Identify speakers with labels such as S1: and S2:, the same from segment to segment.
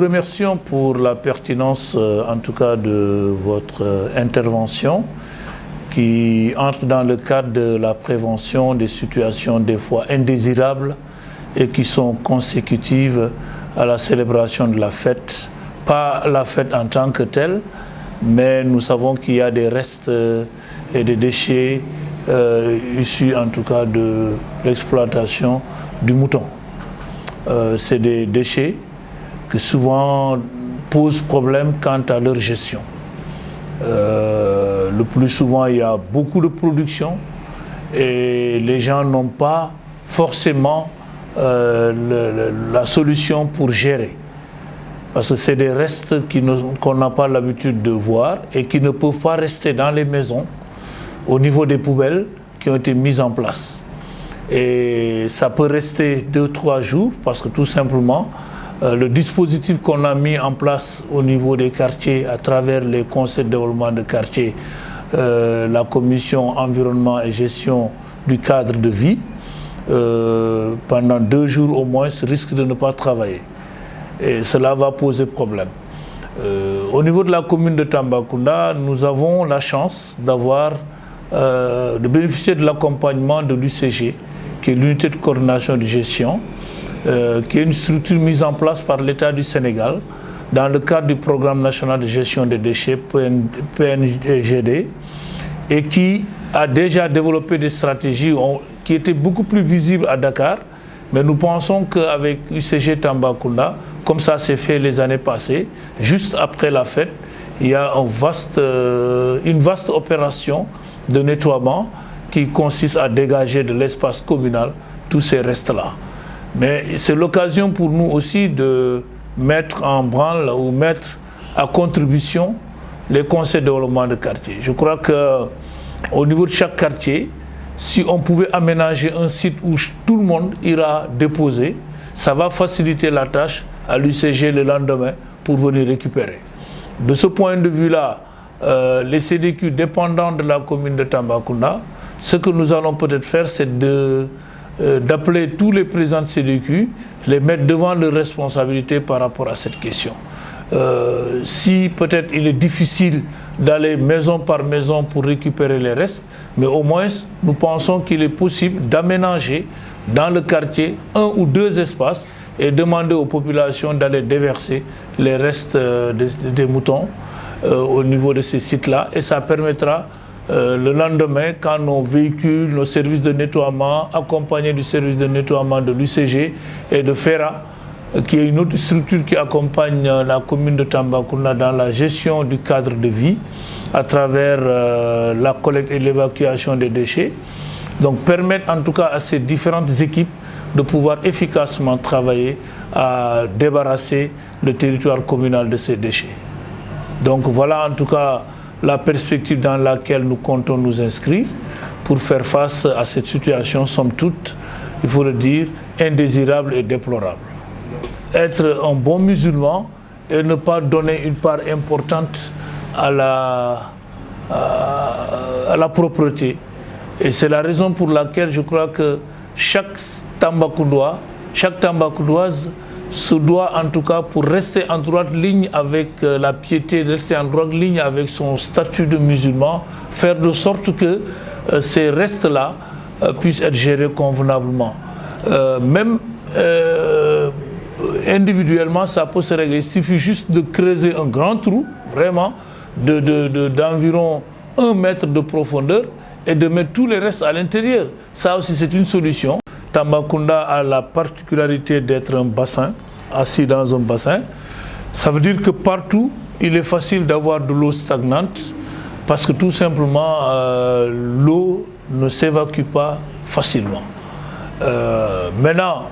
S1: remercions pour la pertinence, en tout cas, de votre intervention, qui entre dans le cadre de la prévention des situations des fois indésirables et qui sont consécutives à la célébration de la fête. Pas la fête en tant que telle, mais nous savons qu'il y a des restes et des déchets issus en tout cas de l'exploitation du mouton. C'est des déchets qui souvent posent problème quant à leur gestion. Le plus souvent, il y a beaucoup de production et les gens n'ont pas forcément la solution pour gérer. Parce que c'est des restes qu'on n'a pas l'habitude de voir et qui ne peuvent pas rester dans les maisons au niveau des poubelles qui ont été mises en place. Et ça peut rester 2-3 jours parce que tout simplement, le dispositif qu'on a mis en place au niveau des quartiers à travers les conseils de développement de quartier, la commission environnement et gestion du cadre de vie, pendant 2 jours au moins, risque de ne pas travailler. Et cela va poser problème. Au niveau de la commune de Tambacounda, nous avons la chance de bénéficier de l'accompagnement de l'UCG, qui est l'unité de coordination de gestion, qui est une structure mise en place par l'État du Sénégal dans le cadre du programme national de gestion des déchets, PNGD, et qui a déjà développé des stratégies qui étaient beaucoup plus visibles à Dakar, mais nous pensons qu'avec UCG Tambacounda, comme ça s'est fait les années passées, juste après la fête, il y a une vaste opération de nettoiement qui consiste à dégager de l'espace communal tous ces restes-là. Mais c'est l'occasion pour nous aussi de mettre en branle ou mettre à contribution les conseils de développement de quartier. Je crois qu'au niveau de chaque quartier, si on pouvait aménager un site où tout le monde ira déposer, ça va faciliter la tâche à l'UCG le lendemain pour venir récupérer. De ce point de vue-là, les CDQ dépendants de la commune de Tambacounda, ce que nous allons peut-être faire, c'est d'appeler tous les présidents de CDQ, les mettre devant leurs responsabilités par rapport à cette question. Si peut-être il est difficile d'aller maison par maison pour récupérer les restes, mais au moins nous pensons qu'il est possible d'aménager dans le quartier 1 ou 2 espaces et demander aux populations d'aller déverser les restes des moutons au niveau de ces sites-là, et ça permettra le lendemain, quand nos véhicules, nos services de nettoiement, accompagnés du service de nettoiement de l'UCG et de FERA, qui est une autre structure qui accompagne la commune de Tambacounda dans la gestion du cadre de vie à travers la collecte et l'évacuation des déchets. Donc permettre en tout cas à ces différentes équipes de pouvoir efficacement travailler à débarrasser le territoire communal de ces déchets. Donc voilà en tout cas la perspective dans laquelle nous comptons nous inscrire pour faire face à cette situation, somme toute, il faut le dire, indésirable et déplorable. Être un bon musulman et ne pas donner une part importante à la propreté. Et c'est la raison pour laquelle je crois que chaque Tambacoudois, chaque Tambacoudoise se doit en tout cas, pour rester en droite ligne avec la piété, rester en droite ligne avec son statut de musulman, faire de sorte que ces restes-là puissent être gérés convenablement. Même individuellement, ça peut se régler. Il suffit juste de creuser un grand trou, vraiment, d'environ 1 mètre de profondeur et de mettre tous les restes à l'intérieur. Ça aussi, c'est une solution. Tambacounda a la particularité d'être un bassin, assis dans un bassin. Ça veut dire que partout, il est facile d'avoir de l'eau stagnante parce que tout simplement, l'eau ne s'évacue pas facilement. Maintenant,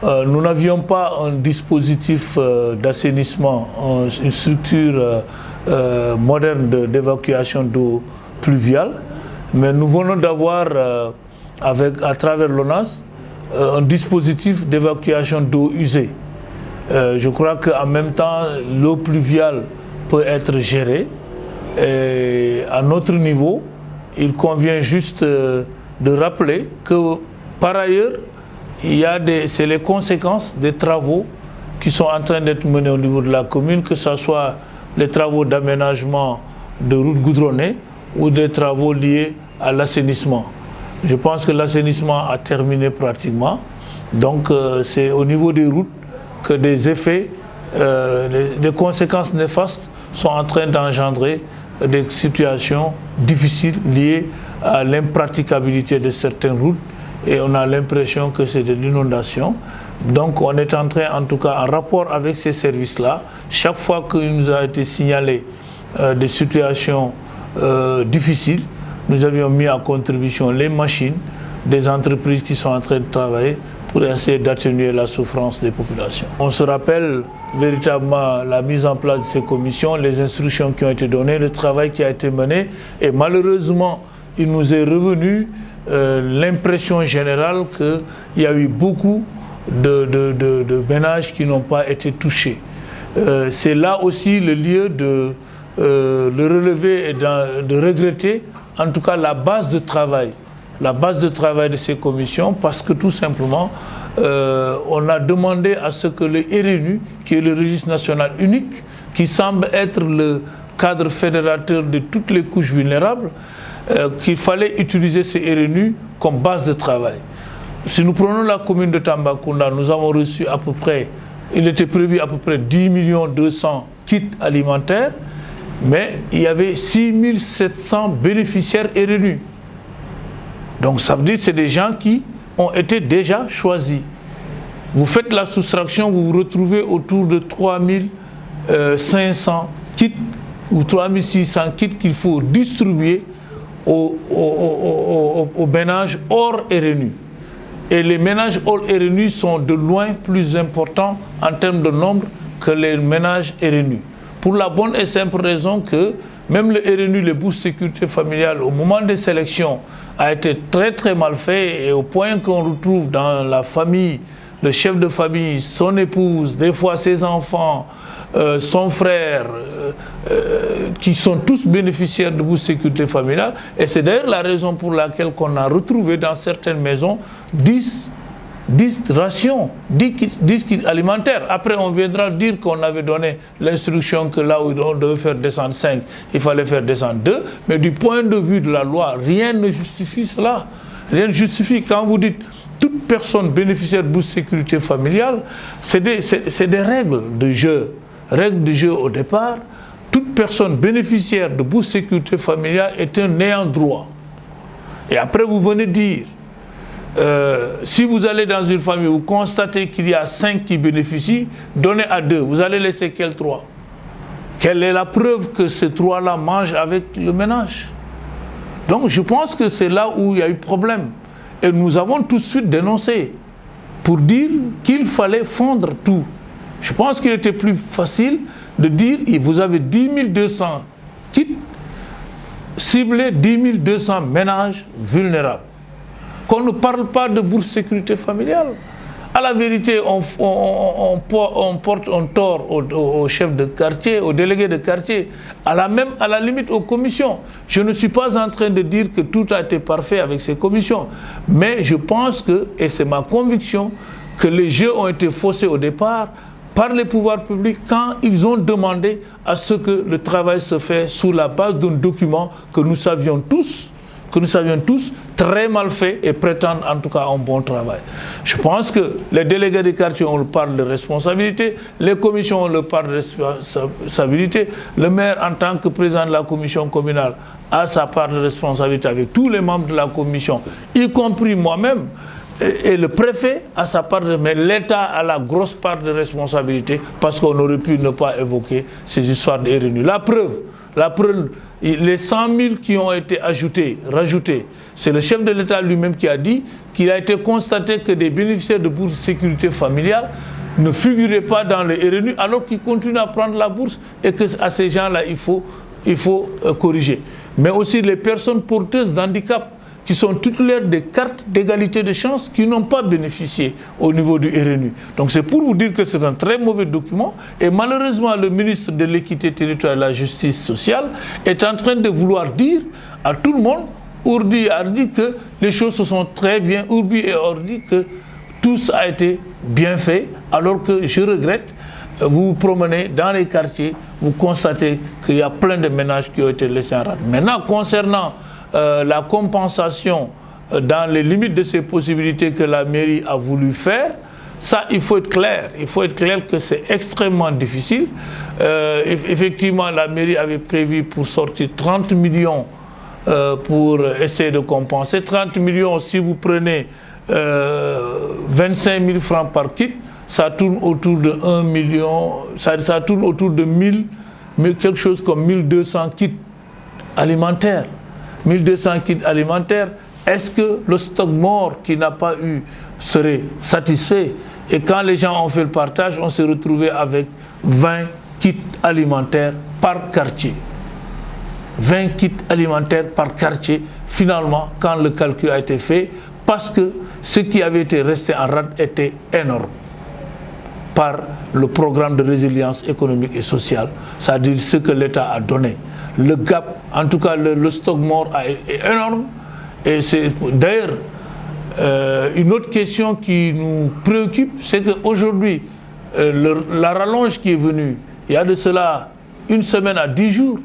S1: nous n'avions pas un dispositif d'assainissement, une structure moderne d'évacuation d'eau pluviale, mais nous venons d'avoir, à travers l'ONAS, un dispositif d'évacuation d'eau usée. Je crois qu'en même temps, l'eau pluviale peut être gérée. Et à notre niveau, il convient juste de rappeler que, par ailleurs, c'est les conséquences des travaux qui sont en train d'être menés au niveau de la commune, que ce soit les travaux d'aménagement de routes goudronnées ou des travaux liés à l'assainissement. Je pense que l'assainissement a terminé pratiquement. Donc c'est au niveau des routes que des effets, des conséquences néfastes sont en train d'engendrer des situations difficiles liées à l'impraticabilité de certaines routes et on a l'impression que c'est de l'inondation. Donc on est en train, en tout cas en rapport avec ces services-là, chaque fois qu'il nous a été signalé des situations difficiles, nous avions mis à contribution les machines des entreprises qui sont en train de travailler pour essayer d'atténuer la souffrance des populations. On se rappelle véritablement la mise en place de ces commissions, les instructions qui ont été données, le travail qui a été mené et malheureusement il nous est revenu l'impression générale qu'il y a eu beaucoup de ménages qui n'ont pas été touchés. C'est là aussi le lieu de le relever et de regretter en tout cas la base de travail de ces commissions, parce que tout simplement on a demandé à ce que le RNU, qui est le registre national unique, qui semble être le cadre fédérateur de toutes les couches vulnérables, qu'il fallait utiliser ce RNU comme base de travail. Si nous prenons la commune de Tambacounda, nous avons reçu à peu près, il était prévu à peu près 10 200 kits alimentaires, mais il y avait 6 700 bénéficiaires RNU. Donc ça veut dire que c'est des gens qui ont été déjà choisis. Vous faites la soustraction, vous vous retrouvez autour de 3 500 kits ou 3 600 kits qu'il faut distribuer aux ménages hors RNU. Et les ménages hors RNU sont de loin plus importants en termes de nombre que les ménages RNU. Pour la bonne et simple raison que même le RNU, les bourses sécurité familiale, au moment des sélections, a été très très mal fait et au point qu'on retrouve dans la famille, le chef de famille, son épouse, des fois ses enfants, son frère, qui sont tous bénéficiaires de bourses sécurité familiale. Et c'est d'ailleurs la raison pour laquelle on a retrouvé dans certaines maisons 10 rations, 10 kits alimentaires. Après, on viendra dire qu'on avait donné l'instruction que là où on devait faire descendre 5, il fallait faire descendre 2. Mais du point de vue de la loi, rien ne justifie cela. Rien ne justifie. Quand vous dites toute personne bénéficiaire de bourse sécurité familiale, c'est des règles de jeu. Règles de jeu au départ. Toute personne bénéficiaire de bourse sécurité familiale est un ayant droit. Et après, vous venez dire, si vous allez dans une famille, vous constatez qu'il y a 5 qui bénéficient, donnez à 2. Vous allez laisser quel 3? Quelle est la preuve que ces 3-là mangent avec le ménage? Donc je pense que c'est là où il y a eu problème. Et nous avons tout de suite dénoncé pour dire qu'il fallait fondre tout. Je pense qu'il était plus facile de dire vous avez 10 200 kits, ciblés 10 200 ménages vulnérables. Qu'on ne parle pas de bourse sécurité familiale. À la vérité, on porte un tort aux chefs de quartier, aux délégués de quartier, à la limite aux commissions. Je ne suis pas en train de dire que tout a été parfait avec ces commissions, mais je pense que, et c'est ma conviction, que les jeux ont été faussés au départ par les pouvoirs publics quand ils ont demandé à ce que le travail se fait sous la base d'un document que nous savions tous très mal fait et prétendent en tout cas un bon travail. Je pense que les délégués des quartiers ont le part de responsabilité, les commissions ont le part de responsabilité, le maire en tant que président de la commission communale a sa part de responsabilité avec tous les membres de la commission, y compris moi-même, et le préfet a sa part de... Mais l'État a la grosse part de responsabilité parce qu'on aurait pu ne pas évoquer ces histoires de RNU. La preuve, les 100 000 qui ont été rajoutés, c'est le chef de l'État lui-même qui a dit qu'il a été constaté que des bénéficiaires de bourse de sécurité familiale ne figuraient pas dans le RNU alors qu'ils continuent à prendre la bourse et qu'à ces gens-là, il faut corriger. Mais aussi les personnes porteuses d'handicap qui sont titulaires des cartes d'égalité de chance qui n'ont pas bénéficié au niveau du RNU. Donc c'est pour vous dire que c'est un très mauvais document et malheureusement le ministre de l'Équité territoriale et de la Justice sociale est en train de vouloir dire à tout le monde, ourdi et hardi, que les choses se sont très bien, ourbi et ordi, que tout ça a été bien fait, alors que je regrette, vous vous promenez dans les quartiers, vous constatez qu'il y a plein de ménages qui ont été laissés en rade. Maintenant, concernant la compensation dans les limites de ces possibilités que la mairie a voulu faire, ça, il faut être clair. Il faut être clair que c'est extrêmement difficile. Effectivement, la mairie avait prévu pour sortir 30 millions pour essayer de compenser. 30 millions, si vous prenez 25 000 francs par kit, ça tourne autour de 1 million, ça tourne autour de 1000, quelque chose comme 1200 kits alimentaires. 1200 kits alimentaires. Est-ce que le stock mort qui n'a pas eu serait satisfait? Et quand les gens ont fait le partage, on s'est retrouvé avec 20 kits alimentaires par quartier. 20 kits alimentaires par quartier, finalement, quand le calcul a été fait, parce que ce qui avait été resté en rade était énorme par le programme de résilience économique et sociale, c'est-à-dire ce que l'État a donné. Le gap, en tout cas le stock mort est énorme, et c'est d'ailleurs une autre question qui nous préoccupe, c'est qu'aujourd'hui, la rallonge qui est venue, il y a de cela une semaine à 10 jours,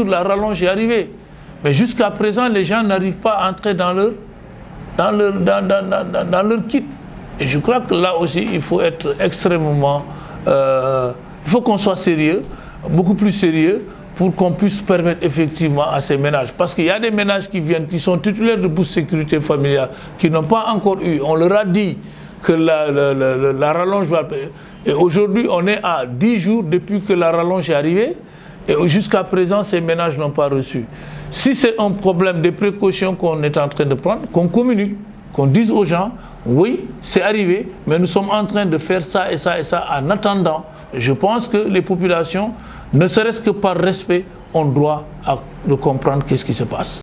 S1: la rallonge est arrivée. Mais jusqu'à présent, les gens n'arrivent pas à entrer dans leur kit. Et je crois que là aussi, il faut être extrêmement... il faut qu'on soit sérieux, beaucoup plus sérieux, pour qu'on puisse permettre effectivement à ces ménages. Parce qu'il y a des ménages qui viennent, qui sont titulaires de bourse sécurité familiale, qui n'ont pas encore eu. On leur a dit que la rallonge va... Et aujourd'hui, on est à 10 jours depuis que la rallonge est arrivée, et jusqu'à présent, ces ménages n'ont pas reçu. Si c'est un problème de précaution qu'on est en train de prendre, qu'on communique, qu'on dise aux gens, oui, c'est arrivé, mais nous sommes en train de faire ça et ça et ça en attendant. Je pense que les populations, ne serait-ce que par respect, ont droit de comprendre qu'est-ce qui se passe.